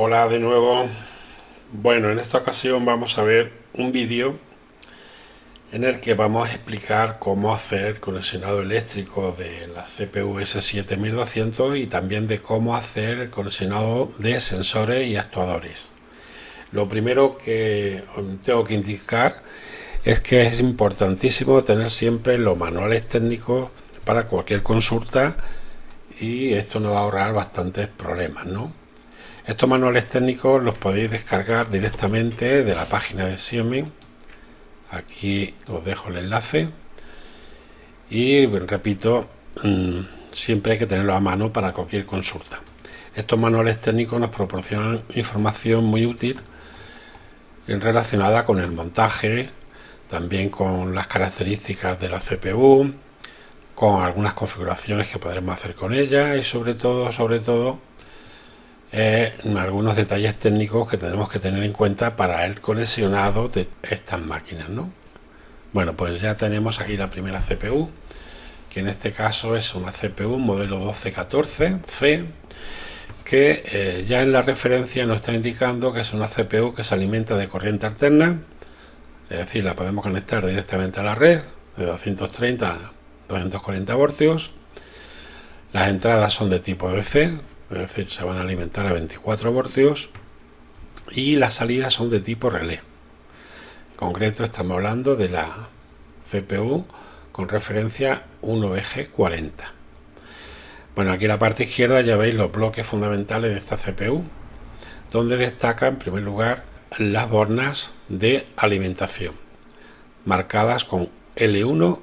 Hola de nuevo. Bueno, en esta ocasión vamos a ver un vídeo en el que vamos a explicar cómo hacer el conexionado eléctrico de la CPU S7200 y también de cómo hacer el conexionado de sensores y actuadores. Lo primero que tengo que indicar es que es importantísimo tener siempre los manuales técnicos para cualquier consulta, y esto nos va a ahorrar bastantes problemas, ¿no? Estos manuales técnicos los podéis descargar directamente de la página de Xiaomi. Aquí os dejo el enlace y repito, siempre hay que tenerlo a mano para cualquier consulta. Estos manuales técnicos nos proporcionan información muy útil relacionada con el montaje, también con las características de la CPU, con algunas configuraciones que podremos hacer con ella y sobre todo algunos detalles técnicos que tenemos que tener en cuenta para el conexionado de estas máquinas, ¿no? Bueno, pues ya tenemos aquí la primera CPU, que en este caso es una CPU modelo 1214C, que ya en la referencia nos está indicando que es una CPU que se alimenta de corriente alterna, es decir, la podemos conectar directamente a la red de 230 a 240 voltios. Las entradas son de tipo DC, es decir, se van a alimentar a 24 voltios, y las salidas son de tipo relé. En concreto estamos hablando de la CPU con referencia 1VG40. Bueno, aquí en la parte izquierda ya veis los bloques fundamentales de esta CPU, donde destaca en primer lugar las bornas de alimentación, marcadas con L1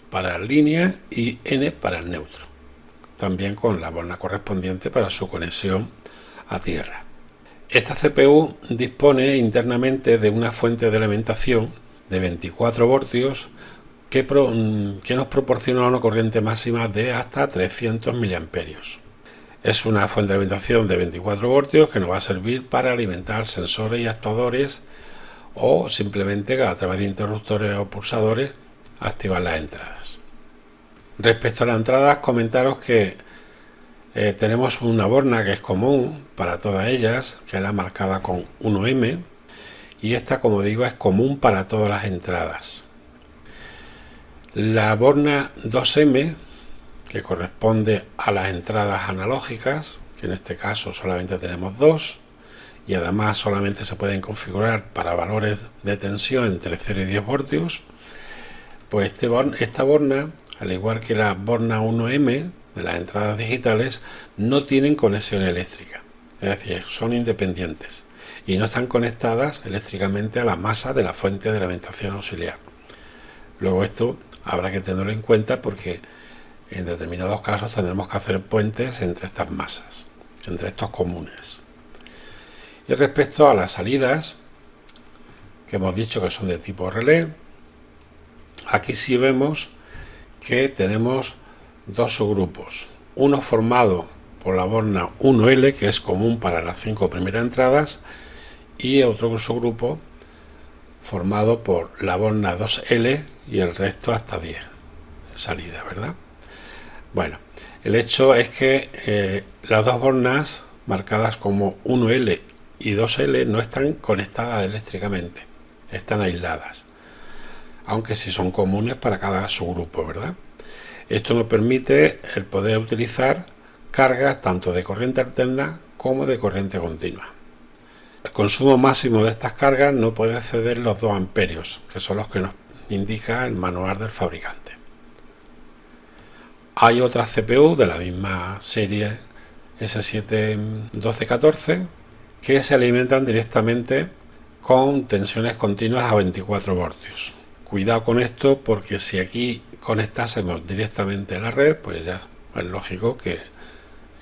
para la línea y N para el neutro, también con la borna correspondiente para su conexión a tierra. Esta CPU dispone internamente de una fuente de alimentación de 24 voltios que nos proporciona una corriente máxima de hasta 300 miliamperios. Es una fuente de alimentación de 24 voltios que nos va a servir para alimentar sensores y actuadores, o simplemente a través de interruptores o pulsadores activar las entradas. Respecto a las entradas, comentaros que tenemos una borna que es común para todas ellas, que es la marcada con 1M, y esta, como digo, es común para todas las entradas. La borna 2M, que corresponde a las entradas analógicas, que en este caso solamente tenemos dos, y además solamente se pueden configurar para valores de tensión entre 0 y 10 voltios, pues esta borna, al igual que la borna 1M de las entradas digitales, no tienen conexión eléctrica, es decir, son independientes y no están conectadas eléctricamente a la masa de la fuente de alimentación auxiliar. Luego esto habrá que tenerlo en cuenta porque en determinados casos tendremos que hacer puentes entre estas masas, entre estos comunes. Y respecto a las salidas, que hemos dicho que son de tipo relé, aquí sí vemos que tenemos dos subgrupos, uno formado por la borna 1L, que es común para las 5 primeras entradas, y otro subgrupo formado por la borna 2L y el resto hasta 10 salidas, ¿verdad? Bueno, el hecho es que las dos bornas marcadas como 1L y 2L no están conectadas eléctricamente, están aisladas, aunque sí son comunes para cada subgrupo, ¿verdad? Esto nos permite el poder utilizar cargas tanto de corriente alterna como de corriente continua. El consumo máximo de estas cargas no puede exceder los 2 amperios, que son los que nos indica el manual del fabricante. Hay otras CPU de la misma serie S7-1214 que se alimentan directamente con tensiones continuas a 24 voltios. Cuidado con esto, porque si aquí conectásemos directamente a la red, pues ya es lógico que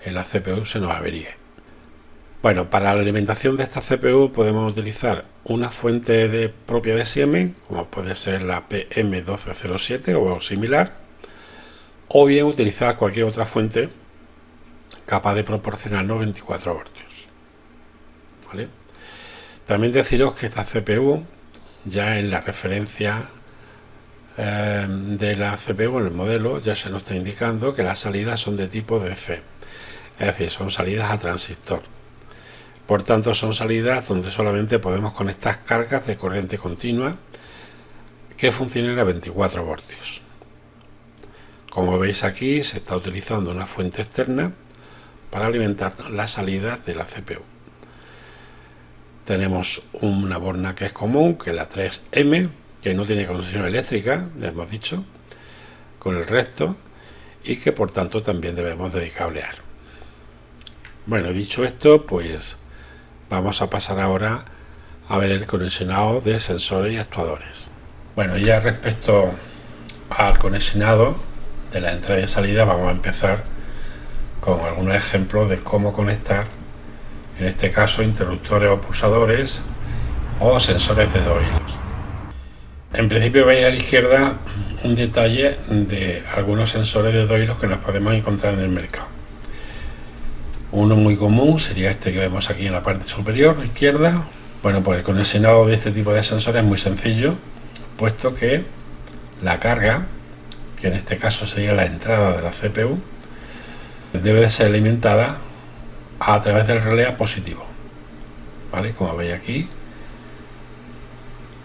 la CPU se nos averíe. Bueno, para la alimentación de esta CPU podemos utilizar una fuente propia de Siemens, como puede ser la PM1207 o similar, o bien utilizar cualquier otra fuente capaz de proporcionarnos 24 voltios. ¿Vale? También deciros que esta CPU, ya en la referencia de la CPU en el modelo, ya se nos está indicando que las salidas son de tipo DC, es decir, son salidas a transistor. Por tanto, son salidas donde solamente podemos conectar cargas de corriente continua que funcionen a 24 voltios. Como veis aquí, se está utilizando una fuente externa para alimentar la salida de la CPU. Tenemos una borna que es común, que es la 3M, que no tiene conexión eléctrica, ya hemos dicho, con el resto, y que por tanto también debemos de cablear. Bueno, dicho esto, pues vamos a pasar ahora a ver el conexionado de sensores y actuadores. Bueno, ya respecto al conexionado de la entrada y salida, vamos a empezar con algunos ejemplos de cómo conectar, en este caso, interruptores o pulsadores o sensores de 2 hilos. En principio veis a la izquierda un detalle de algunos sensores de 2 hilos que nos podemos encontrar en el mercado. Uno muy común sería este que vemos aquí en la parte superior izquierda. Bueno, pues el conexionado de este tipo de sensores es muy sencillo, puesto que la carga, que en este caso sería la entrada de la CPU, debe de ser alimentada a través del relé a positivo. ¿Vale? Como veis aquí,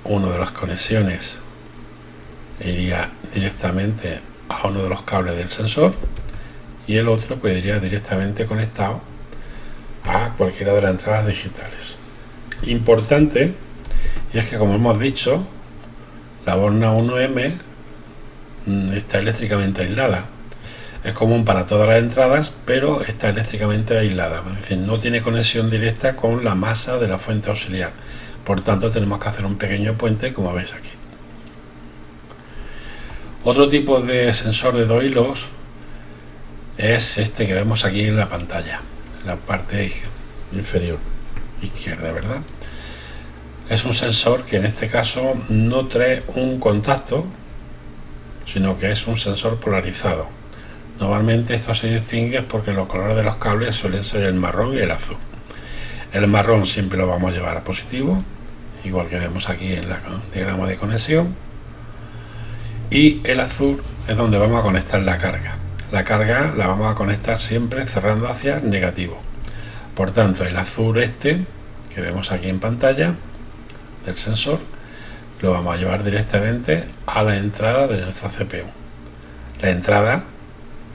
una de las conexiones iría directamente a uno de los cables del sensor y el otro pues iría directamente conectado a cualquiera de las entradas digitales. Importante, y es que, como hemos dicho, la borna 1M está eléctricamente aislada. Es común para todas las entradas, pero está eléctricamente aislada, es decir, no tiene conexión directa con la masa de la fuente auxiliar. Por tanto, tenemos que hacer un pequeño puente, como veis aquí. Otro tipo de sensor de 2 hilos es este que vemos aquí en la pantalla, en la parte inferior izquierda, ¿verdad? Es un sensor que en este caso no trae un contacto, sino que es un sensor polarizado. Normalmente esto se distingue porque los colores de los cables suelen ser el marrón y el azul. El marrón siempre lo vamos a llevar a positivo, igual que vemos aquí en el diagrama de conexión, y el azul es donde vamos a conectar la carga. La carga la vamos a conectar siempre cerrando hacia negativo. Por tanto, el azul este que vemos aquí en pantalla del sensor lo vamos a llevar directamente a la entrada de nuestra CPU. La entrada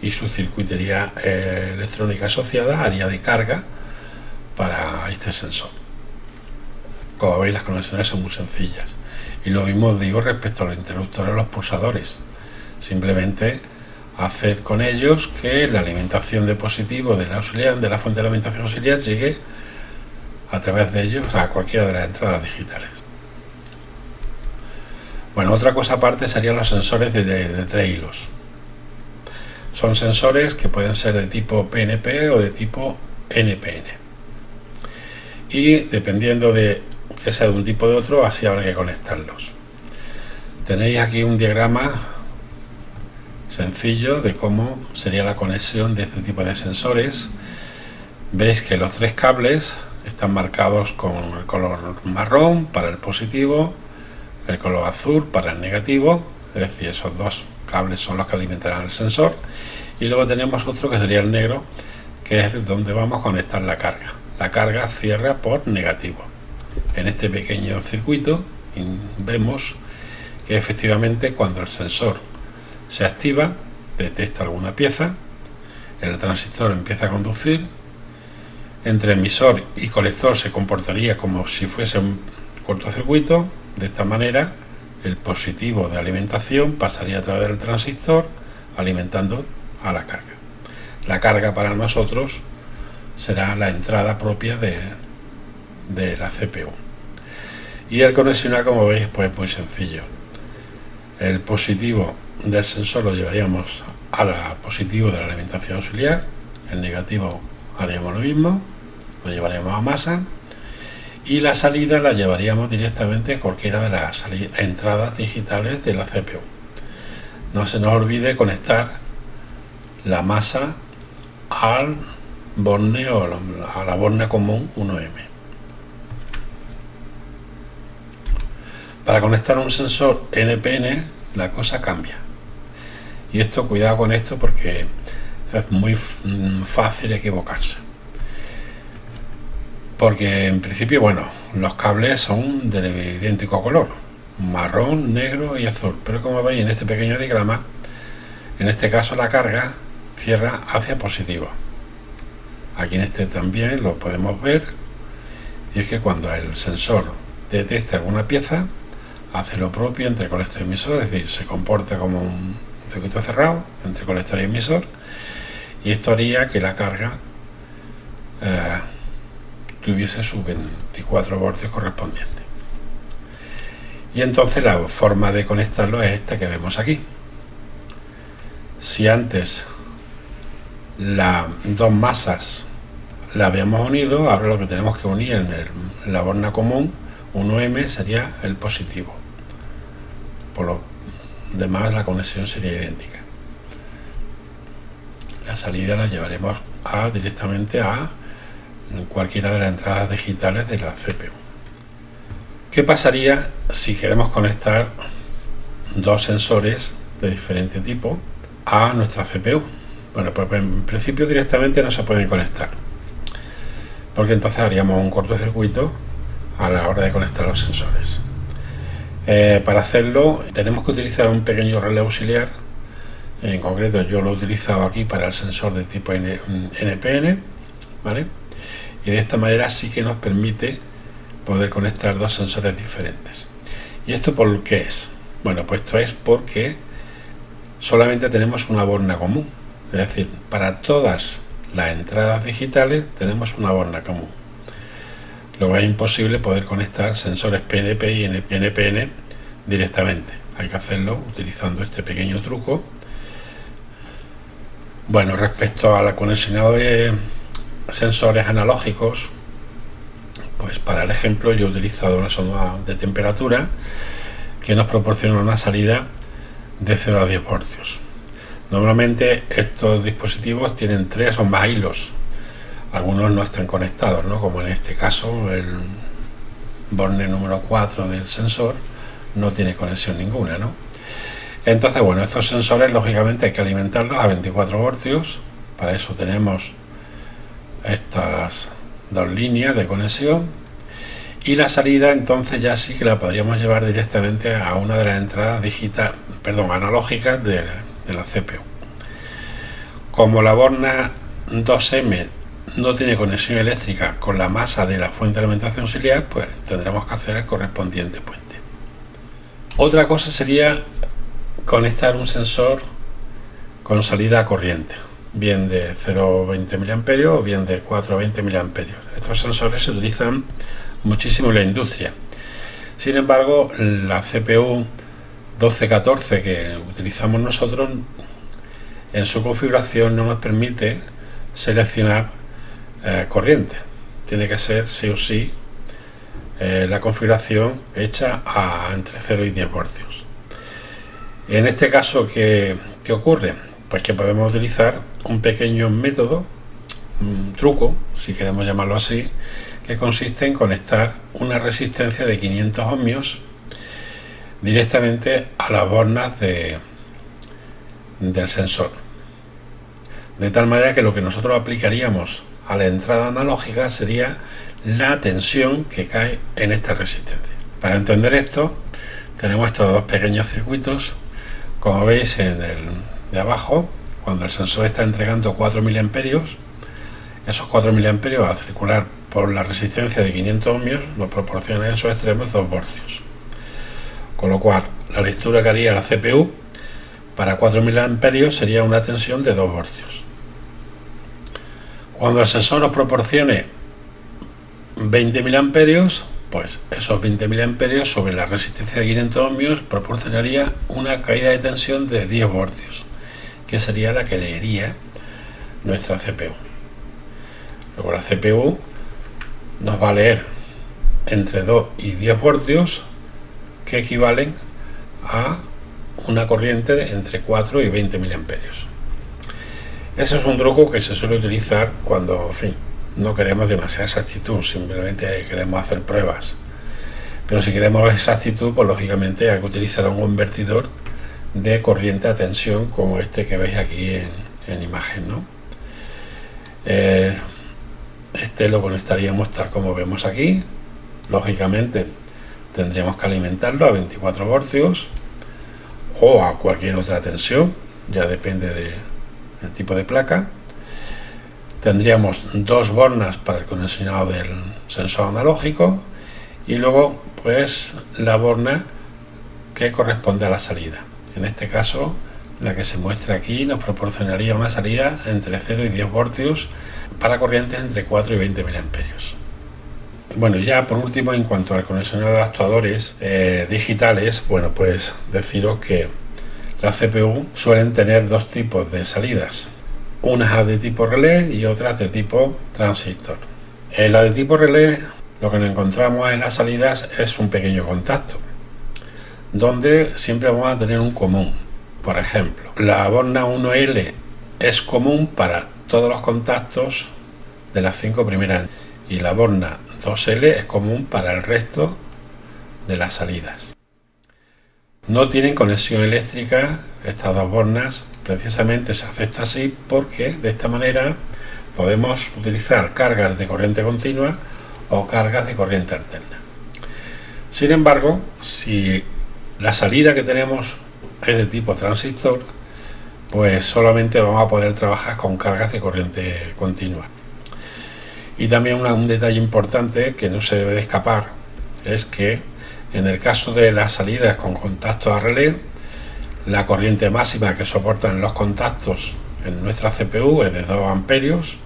y su circuitería electrónica asociada haría de carga para este sensor. Como veis, las conexiones son muy sencillas. Y lo mismo digo respecto a los interruptores o los pulsadores. Simplemente hacer con ellos que la alimentación de positivo de la auxiliar, de la fuente de alimentación auxiliar, llegue a través de ellos a cualquiera de las entradas digitales. Bueno, otra cosa aparte serían los sensores de 3 hilos. Son sensores que pueden ser de tipo PNP o de tipo NPN. Y dependiendo de que sea de un tipo o de otro, así habrá que conectarlos. Tenéis aquí un diagrama sencillo de cómo sería la conexión de este tipo de sensores. Veis que los 3 cables están marcados con el color marrón para el positivo, el color azul para el negativo, es decir, esos 2 cables son los que alimentarán el sensor, y luego tenemos otro que sería el negro, que es donde vamos a conectar la carga. La carga cierra por negativo. En este pequeño circuito vemos que efectivamente cuando el sensor se activa, detecta alguna pieza, el transistor empieza a conducir, entre emisor y colector se comportaría como si fuese un cortocircuito. De esta manera, el positivo de alimentación pasaría a través del transistor alimentando a la carga. La carga para nosotros será la entrada propia de la CPU. Y el conexionar, como veis, pues es muy sencillo. El positivo del sensor lo llevaríamos al positivo de la alimentación auxiliar, el negativo haríamos lo mismo, lo llevaríamos a masa, y la salida la llevaríamos directamente a cualquiera de las entradas digitales de la CPU. No se nos olvide conectar la masa al borne o a la borna común 1M. Para conectar un sensor NPN la cosa cambia. Y esto, cuidado con esto, porque es muy fácil equivocarse. porque en principio, bueno, los cables son de idéntico color, marrón, negro y azul, pero como veis en este pequeño diagrama, en este caso la carga cierra hacia positivo. Aquí en este también lo podemos ver, y es que cuando el sensor detecta alguna pieza, hace lo propio entre colector y emisor, es decir, se comporta como un circuito cerrado entre colector y emisor, y esto haría que la carga tuviese sus 24 voltios correspondientes. Y entonces la forma de conectarlo es esta que vemos aquí. Si antes las dos masas la habíamos unido, ahora lo que tenemos que unir en la borna común, 1M, sería el positivo. Por lo demás la conexión sería idéntica. La salida la llevaremos directamente a cualquiera de las entradas digitales de la CPU. ¿Qué pasaría si queremos conectar dos sensores de diferente tipo a nuestra CPU? Bueno, pues en principio directamente no se pueden conectar, porque entonces haríamos un cortocircuito a la hora de conectar los sensores. Para hacerlo tenemos que utilizar un pequeño relé auxiliar. En concreto yo lo he utilizado aquí para el sensor de tipo NPN, ¿vale? Y de esta manera sí que nos permite poder conectar dos sensores diferentes. ¿Y esto por qué es? Bueno, pues esto es porque solamente tenemos una borna común, es decir, para todas las entradas digitales tenemos una borna común. Luego es imposible poder conectar sensores PNP y NPN directamente. Hay que hacerlo utilizando este pequeño truco. Bueno, respecto a la conexión de sensores analógicos, pues para el ejemplo yo he utilizado una sonda de temperatura que nos proporciona una salida de 0 a 10 voltios. Normalmente estos dispositivos tienen 3 o más hilos, algunos no están conectados, ¿no? Como en este caso el borne número 4 del sensor no tiene conexión ninguna, ¿no? Entonces, bueno, estos sensores lógicamente hay que alimentarlos a 24 voltios. Para eso tenemos estas dos líneas de conexión, y la salida entonces ya sí que la podríamos llevar directamente a una de las entradas analógicas de la CPU. Como la borna 2M no tiene conexión eléctrica con la masa de la fuente de alimentación auxiliar, pues tendremos que hacer el correspondiente puente. Otra cosa sería conectar un sensor con salida a corriente, bien de 0,20 mA o bien de 4,20 mA. Estos sensores se utilizan muchísimo en la industria. Sin embargo, la CPU 1214 que utilizamos nosotros, en su configuración no nos permite seleccionar corriente. Tiene que ser sí o sí la configuración hecha a entre 0 y 10 voltios. En este caso, ¿qué ocurre? Pues que podemos utilizar un pequeño método, un truco, si queremos llamarlo así, que consiste en conectar una resistencia de 500 ohmios directamente a las bornas del sensor. De tal manera que lo que nosotros aplicaríamos a la entrada analógica sería la tensión que cae en esta resistencia. Para entender esto, tenemos estos dos pequeños circuitos. Como veis en el de abajo, cuando el sensor está entregando 4 miliamperios, esos 4 miliamperios a circular por la resistencia de 500 ohmios nos proporciona en esos extremos 2 voltios. Con lo cual, la lectura que haría la CPU para 4 miliamperios sería una tensión de 2 voltios. Cuando el sensor nos proporcione 20 miliamperios, pues esos 20 miliamperios sobre la resistencia de 500 ohmios proporcionaría una caída de tensión de 10 voltios, que sería la que leería nuestra CPU. Luego la CPU nos va a leer entre 2 y 10 voltios, que equivalen a una corriente de entre 4 y 20 miliamperios. Ese es un truco que se suele utilizar cuando, en fin, no queremos demasiada exactitud, simplemente queremos hacer pruebas. Pero si queremos exactitud, pues lógicamente hay que utilizar un convertidor de corriente a tensión como este que veis aquí en imagen, ¿no? Este lo conectaríamos tal como vemos aquí. Lógicamente tendríamos que alimentarlo a 24 voltios o a cualquier otra tensión, ya depende del tipo de placa. Tendríamos dos bornas para el conexionado del sensor analógico y luego pues la borna que corresponde a la salida. En este caso, la que se muestra aquí nos proporcionaría una salida entre 0 y 10 voltios para corrientes entre 4 y 20 miliamperios. Bueno, ya por último, en cuanto al conexionado de actuadores digitales, bueno, pues deciros que las CPU suelen tener dos tipos de salidas, unas de tipo relé y otras de tipo transistor. En la de tipo relé, lo que nos encontramos en las salidas es un pequeño contacto, donde siempre vamos a tener un común. Por ejemplo, la borna 1L es común para todos los contactos de las 5 primeras y la borna 2L es común para el resto de las salidas. No tienen conexión eléctrica estas dos bornas, precisamente se acepta así porque de esta manera podemos utilizar cargas de corriente continua o cargas de corriente alterna. Sin embargo, si la salida que tenemos es de tipo transistor, pues solamente vamos a poder trabajar con cargas de corriente continua. Y también un detalle importante que no se debe de escapar es que en el caso de las salidas con contactos a relé, la corriente máxima que soportan los contactos en nuestra CPU es de 2 amperios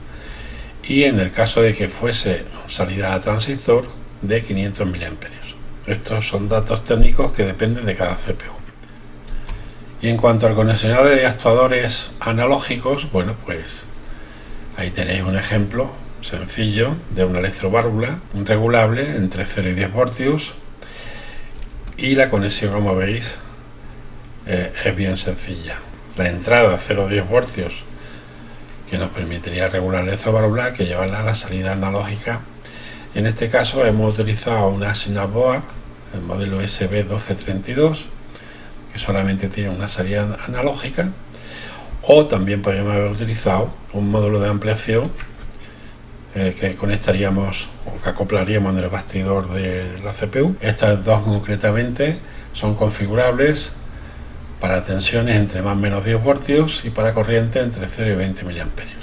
y en el caso de que fuese salida a transistor de 500 miliamperios. Estos son datos técnicos que dependen de cada CPU. Y en cuanto al conexionado de actuadores analógicos, bueno, pues ahí tenéis un ejemplo sencillo de una electroválvula regulable entre 0 y 10 voltios y la conexión, como veis, es bien sencilla. La entrada 0,10 voltios que nos permitiría regular la electroválvula que llevarla a la salida analógica. En este caso hemos utilizado una Synapse Board, el modelo SB1232, que solamente tiene una salida analógica, o también podríamos haber utilizado un módulo de ampliación que conectaríamos o que acoplaríamos en el bastidor de la CPU. Estas dos concretamente son configurables para tensiones entre más o menos 10 voltios y para corriente entre 0 y 20 miliamperios.